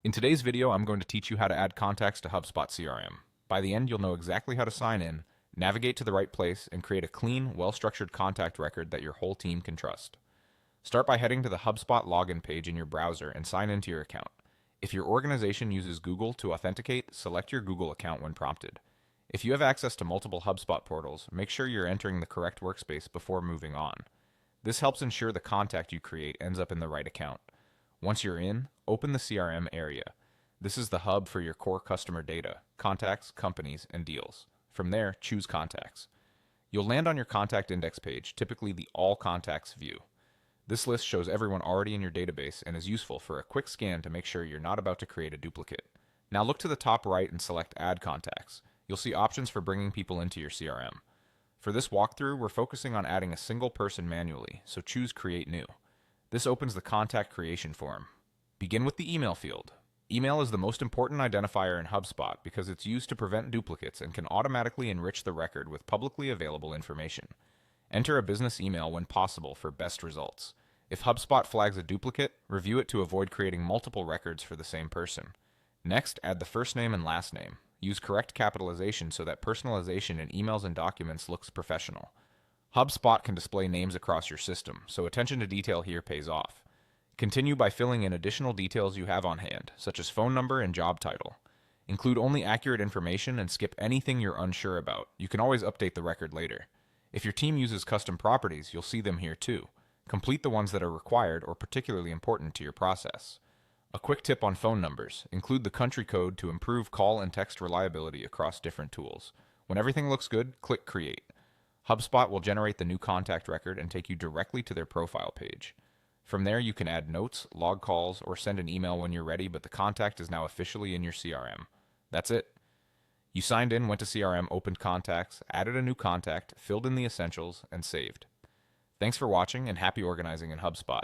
In today's video, I'm going to teach you how to add contacts to HubSpot CRM. By the end, you'll know exactly how to sign in, navigate to the right place, and create a clean, well-structured contact record that your whole team can trust. Start by heading to the HubSpot login page in your browser and sign into your account. If your organization uses Google to authenticate, select your Google account when prompted. If you have access to multiple HubSpot portals, make sure you're entering the correct workspace before moving on. This helps ensure the contact you create ends up in the right account. Once you're in, open the CRM area. This is the hub for your core customer data, contacts, companies, and deals. From there, choose Contacts. You'll land on your contact index page, typically the All Contacts view. This list shows everyone already in your database and is useful for a quick scan to make sure you're not about to create a duplicate. Now look to the top right and select Add Contacts. You'll see options for bringing people into your CRM. For this walkthrough, we're focusing on adding a single person manually, so choose Create New. This opens the contact creation form. Begin with the email field. Email is the most important identifier in HubSpot because it's used to prevent duplicates and can automatically enrich the record with publicly available information. Enter a business email when possible for best results. If HubSpot flags a duplicate, review it to avoid creating multiple records for the same person. Next, add the first name and last name. Use correct capitalization so that personalization in emails and documents looks professional. HubSpot can display names across your system, so attention to detail here pays off. Continue by filling in additional details you have on hand, such as phone number and job title. Include only accurate information and skip anything you're unsure about. You can always update the record later. If your team uses custom properties, you'll see them here too. Complete the ones that are required or particularly important to your process. A quick tip on phone numbers: include the country code to improve call and text reliability across different tools. When everything looks good, click Create. HubSpot will generate the new contact record and take you directly to their profile page. From there, you can add notes, log calls, or send an email when you're ready, but the contact is now officially in your CRM. That's it. You signed in, went to CRM, opened contacts, added a new contact, filled in the essentials, and saved. Thanks for watching and happy organizing in HubSpot.